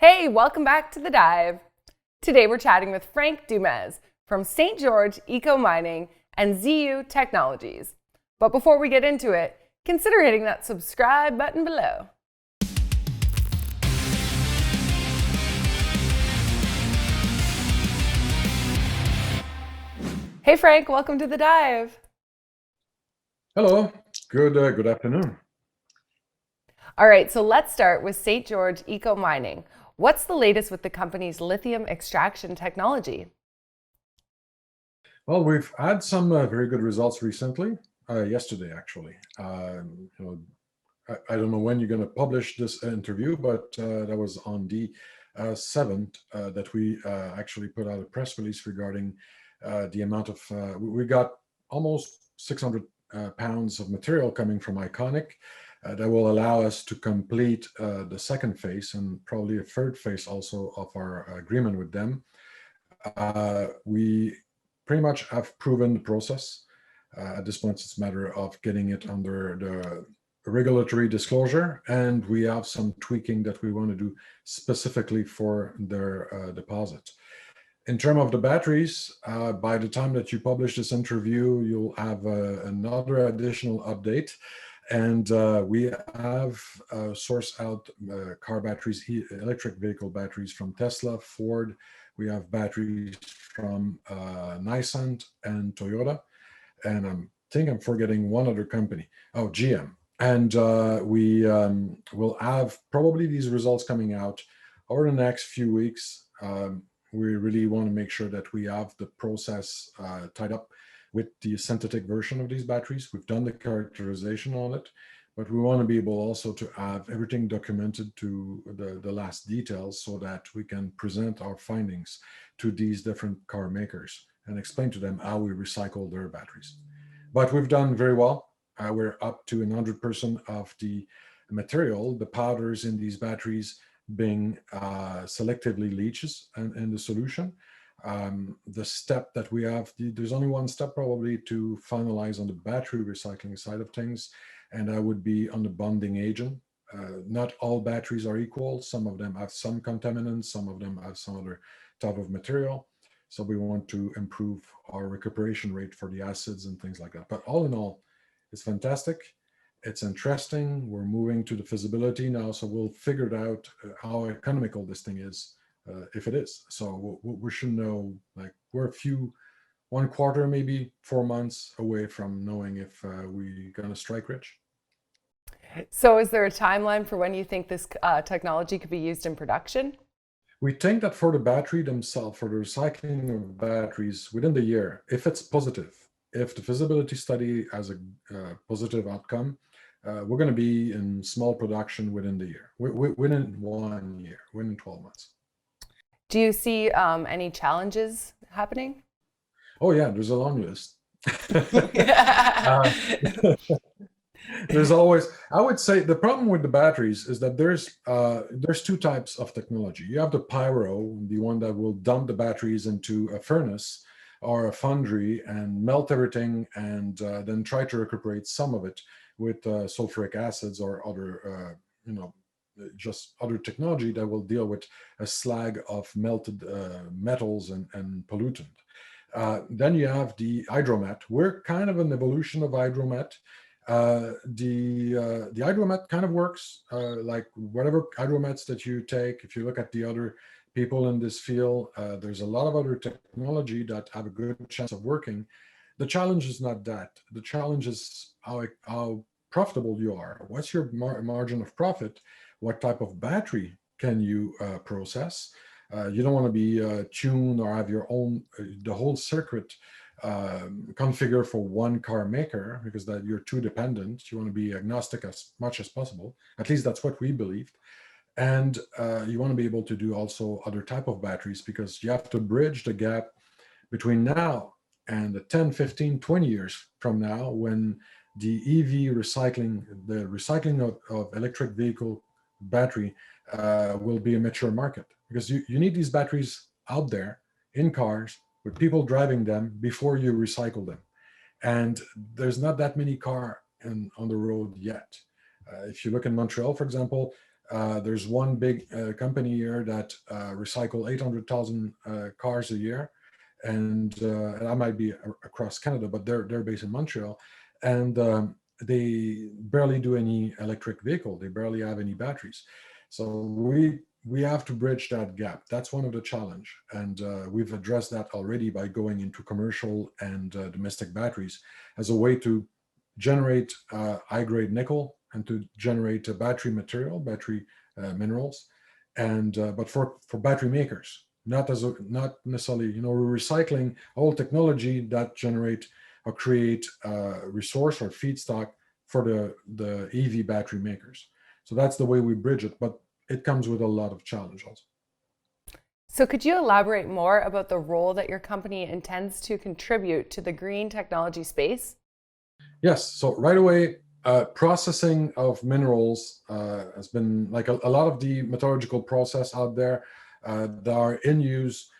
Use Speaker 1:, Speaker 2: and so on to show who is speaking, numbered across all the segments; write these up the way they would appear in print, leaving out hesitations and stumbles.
Speaker 1: Hey, welcome back to The Dive. Today we're chatting with Frank Dumas from St. George Eco Mining and ZeU Technologies. But before we get into it, consider hitting that subscribe button below. Hey Frank, welcome to The Dive.
Speaker 2: Hello, good afternoon.
Speaker 1: All right, so let's start with St. George Eco Mining. What's the latest with the company's lithium extraction technology?
Speaker 2: Well, we've had some very good results recently. Yesterday, actually. I don't know when you're going to publish this interview, but that was on the 7th that we actually put out a press release regarding the amount of. We got almost 600 pounds of material coming from Iconic. That will allow us to complete the second phase and probably a third phase also of our agreement with them. We pretty much have proven the process. At this point, it's a matter of getting it under the regulatory disclosure, and we have some tweaking that we want to do specifically for their deposit. In terms of the batteries, by the time that you publish this interview, you'll have another additional update. And we have sourced out car batteries, electric vehicle batteries from Tesla, Ford. We have batteries from Iceland and Toyota. And I think I'm forgetting one other company. Oh, GM. And we will have probably these results coming out over the next few weeks. We really want to make sure that we have the process tied up with the synthetic version of these batteries. We've done the characterization on it, but we want to be able also to have everything documented to the last details so that we can present our findings to these different car makers and explain to them how we recycle their batteries. But we've done very well. We're up to 100% of the material, the powders in these batteries being selectively leaches in the solution. The step that we have, there's only one step probably to finalize on the battery recycling side of things, and that would be on the bonding agent. Not all batteries are equal. Some of them have some contaminants, some of them have some other type of material. So we want to improve our recuperation rate for the acids and things like that. But all in all, it's fantastic. It's interesting. We're moving to the feasibility now, so we'll figure it out how economical this thing is. If it is. So we should know, like, we're one quarter, maybe 4 months away from knowing if we're going to strike rich.
Speaker 1: So is there a timeline for when you think this technology could be used in production?
Speaker 2: We think that for the battery themselves, for the recycling of batteries within the year, if it's positive, if the feasibility study has a positive outcome, we're going to be in small production within the year, within 1 year, within 12 months.
Speaker 1: Do you see any challenges happening?
Speaker 2: Oh yeah, there's a long list. uh, there's always, I would say, the problem with the batteries is that there's two types of technology. You have the pyro, the one that will dump the batteries into a furnace or a foundry and melt everything and then try to recuperate some of it with sulfuric acids or other just other technology that will deal with a slag of melted metals and pollutant. Then you have the hydromet. We're kind of an evolution of hydromet. The hydromet kind of works like whatever hydromets that you take. If you look at the other people in this field, there's a lot of other technology that have a good chance of working. The challenge is not that. The challenge is how profitable you are. What's your margin of profit? What type of battery can you process? You don't want to be tuned or have your own, the whole circuit configure for one car maker because that you're too dependent. You want to be agnostic as much as possible. At least that's what we believed. And you want to be able to do also other type of batteries because you have to bridge the gap between now and the 10, 15, 20 years from now when the EV recycling, the recycling of electric vehicle battery will be a mature market because you need these batteries out there in cars with people driving them before you recycle them. And there's not that many cars on the road yet. If you look in Montreal, for example, There's one big company here that recycle 800,000 cars a year, and that might be across Canada, but they're based in Montreal, and they barely do any electric vehicle. They barely have any batteries. So we have to bridge that gap. That's one of the challenge, and we've addressed that already by going into commercial and domestic batteries as a way to generate high-grade nickel and to generate battery material, battery minerals, and but for battery makers, not necessarily, we're recycling old technology that generate or create resource or feedstock for the EV battery makers. So that's the way we bridge it, but it comes with a lot of challenge also.
Speaker 1: So could you elaborate more about the role that your company intends to contribute to the green technology space?
Speaker 2: Yes. So right away, processing of minerals has been like a lot of the metallurgical process out there that are in use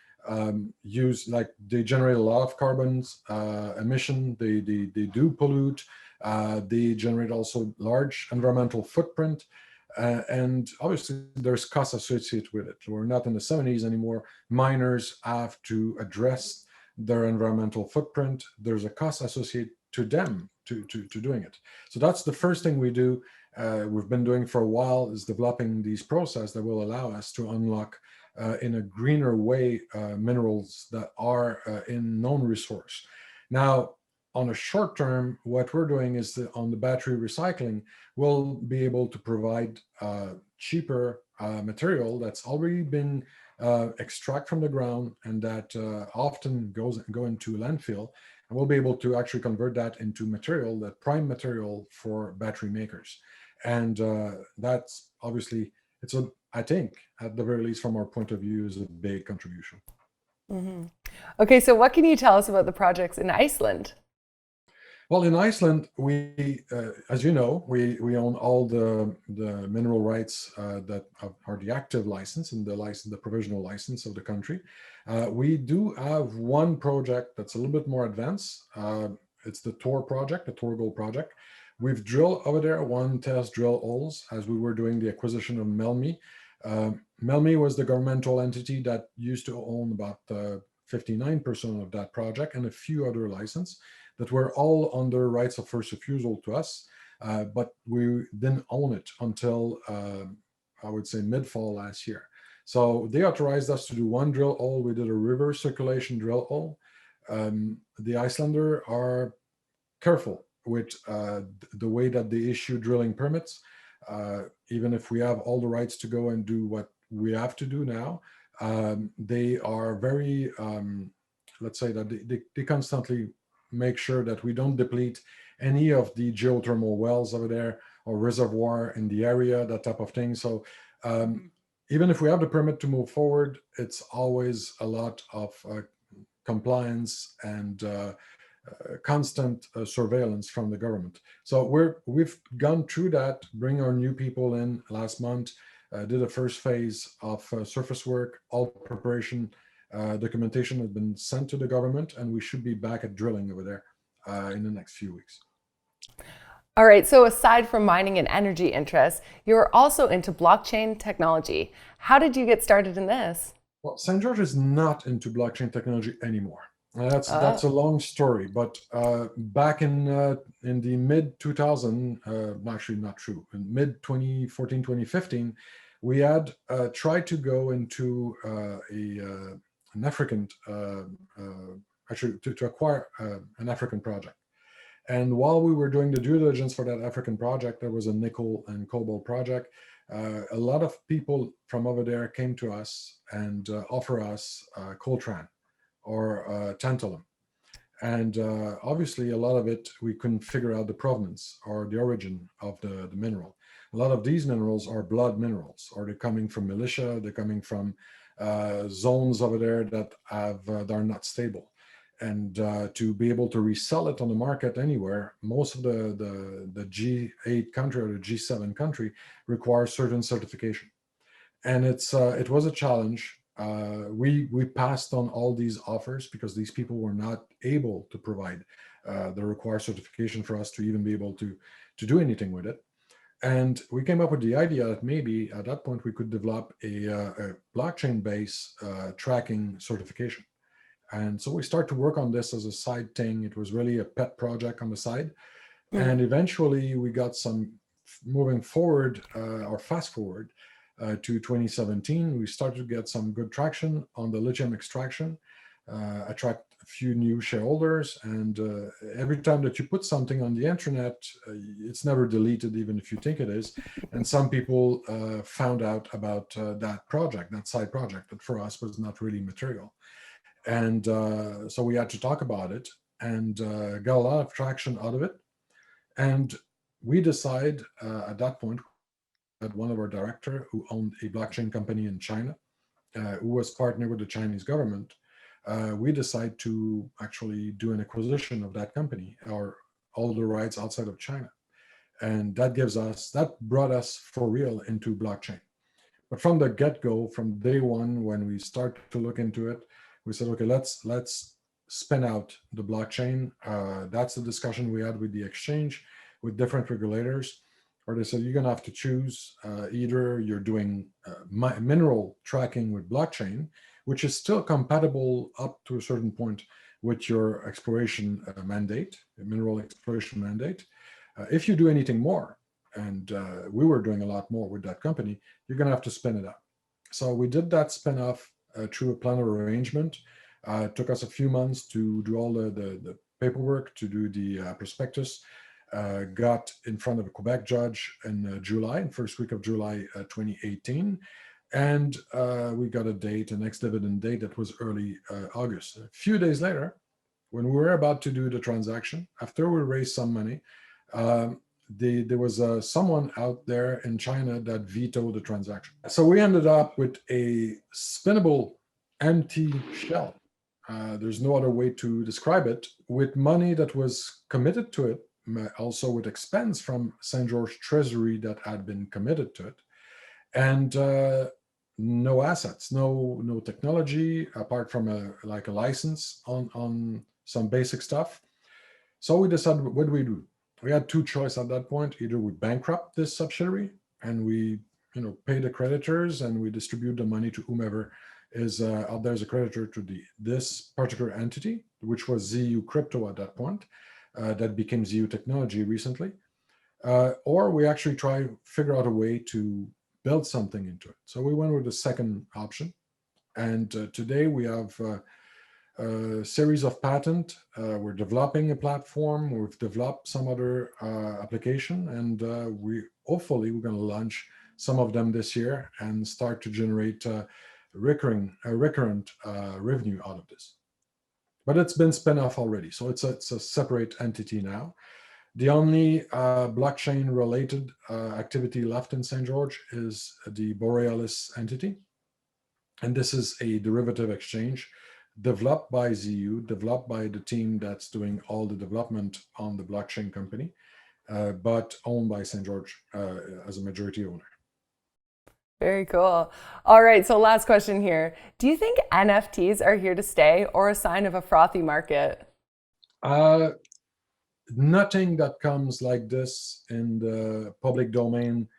Speaker 2: like they generate a lot of carbons emission. They do pollute. They generate also large environmental footprint. And obviously, there's costs associated with it. We're not in the 70s anymore. Miners have to address their environmental footprint. There's a cost associated to them to doing it. So that's the first thing we do. We've been doing for a while is developing these processes that will allow us to unlock in a greener way minerals that are in known resource. Now, on a short term, what we're doing is that on the battery recycling, we'll be able to provide cheaper material that's already been extracted from the ground and that often go into landfill. And we'll be able to actually convert that into material, that prime material for battery makers. And that's obviously, I think, at the very least from our point of view, is a big contribution.
Speaker 1: Mm-hmm. Okay, so what can you tell us about the projects in Iceland?
Speaker 2: Well, in Iceland, as you know, we own all the mineral rights that are the active license and the provisional license of the country. We do have one project that's a little bit more advanced. It's the Tor project, the Tor Gold project. We've drilled over there one test drill holes as we were doing the acquisition of Melmi. Melmi was the governmental entity that used to own about 59% of that project and a few other licenses that were all under rights of first refusal to us, but we didn't own it until I would say mid-fall last year. So they authorized us to do one drill hole. We did a reverse circulation drill hole. The Icelander are careful with the way that they issue drilling permits. Even if we have all the rights to go and do what we have to do now, they are very, let's say that they constantly make sure that we don't deplete any of the geothermal wells over there or reservoir in the area, that type of thing. So even if we have the permit to move forward, it's always a lot of compliance and constant surveillance from the government. So we've gone through that, bring our new people in last month, did a first phase of surface work, all preparation documentation has been sent to the government, and we should be back at drilling over there in the next few weeks.
Speaker 1: All right, so aside from mining and energy interests, you're also into blockchain technology. How did you get started in this?
Speaker 2: Well, St. George is not into blockchain technology anymore. That's a long story, but back in the mid 2000, actually not true, in mid 2014, 2015, we had tried to go into an African, actually to acquire an African project. And while we were doing the due diligence for that African project, there was a nickel and cobalt project. A lot of people from over there came to us and offer us coltan or tantalum. And obviously, a lot of it, we couldn't figure out the provenance or the origin of the mineral. A lot of these minerals are blood minerals, or they're coming from militia, they're coming from zones over there that are not stable. And to be able to resell it on the market anywhere, most of the G8 country or the G7 country requires certain certification. And it was a challenge. We passed on all these offers because these people were not able to provide the required certification for us to even be able to do anything with it. And we came up with the idea that maybe at that point we could develop a blockchain-based tracking certification. And so we started to work on this as a side thing. It was really a pet project on the side. And eventually we got some moving forward or fast forward to 2017. We started to get some good traction on the lithium extraction, attract a few new shareholders. And every time that you put something on the internet, it's never deleted, even if you think it is. And some people found out about that project, that side project that for us was not really material. And so we had to talk about it and got a lot of traction out of it. And we decided at that point that one of our director who owned a blockchain company in China, who was partnered with the Chinese government, we decided to actually do an acquisition of that company or all the rights outside of China. And that brought us for real into blockchain. But from the get-go, from day one, when we started to look into it, we said, okay, let's spin out the blockchain. That's the discussion we had with the exchange, with different regulators, where they said, you're going to have to choose either you're doing mineral tracking with blockchain, which is still compatible up to a certain point with your exploration mandate, mineral exploration mandate. If you do anything more, and we were doing a lot more with that company, you're going to have to spin it up. So we did that spin off through a plan of arrangement. It took us a few months to do all the paperwork, to do the prospectus. Got in front of a Quebec judge in July, first week of July 2018. And we got a date, an ex-dividend date that was early August. A few days later, when we were about to do the transaction, after we raised some money, there was someone out there in China that vetoed the transaction. So we ended up with a spinnable empty shell. There's no other way to describe it, with money that was committed to it, also with expense from St. George Treasury that had been committed to it, and no assets, no technology apart from a license on some basic stuff. So we decided, what do we do? We had two choices at that point. Either we bankrupt this subsidiary and we pay the creditors and we distribute the money to whomever is out there as a creditor to this particular entity, which was ZeU Crypto at that point, that became ZeU Technology recently, or we actually figure out a way to build something into it. So we went with the second option, and today we have a series of patents. We're developing a platform. We've developed some other application, and hopefully we're going to launch some of them this year and start to generate recurrent revenue out of this. But it's been spun off already, so it's a separate entity now. The only blockchain-related activity left in St. George is the Borealis entity, and this is a derivative exchange developed by ZeU, developed by the team that's doing all the development on the blockchain company, but owned by St. George as a majority owner.
Speaker 1: Very cool. All right, so last question here. Do you think NFTs are here to stay or a sign of a frothy market?
Speaker 2: Nothing that comes like this in the public domain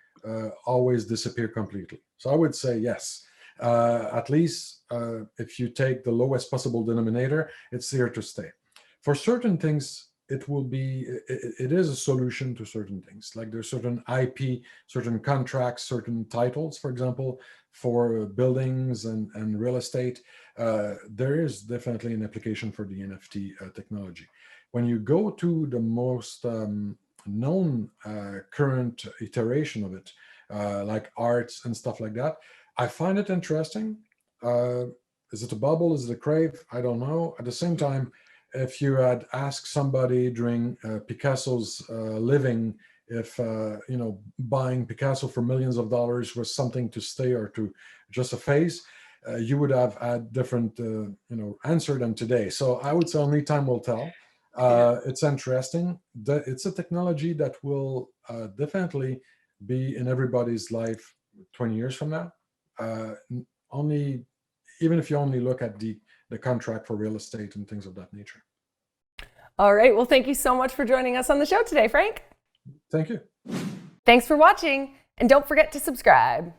Speaker 2: always disappear completely. So I would say yes. At least if you take the lowest possible denominator, it's here to stay. For certain things, it is a solution to certain things. Like there's certain IP, certain contracts, certain titles, for example, for buildings and real estate. There is definitely an application for the NFT technology. When you go to the most known current iteration of it, like arts and stuff like that, I find it interesting. Is it a bubble? Is it a crave? I don't know. At the same time, if you had asked somebody during Picasso's living if buying Picasso for millions of dollars was something to stay or to just a phase, you would have had different answer than today. So I would say only time will tell. It's interesting. It's a technology that will definitely be in everybody's life 20 years from now. Even if you only look at the contract for real estate and things of that nature.
Speaker 1: All right. Well, thank you so much for joining us on the show today, Frank.
Speaker 2: Thank you.
Speaker 1: Thanks for watching, and don't forget to subscribe.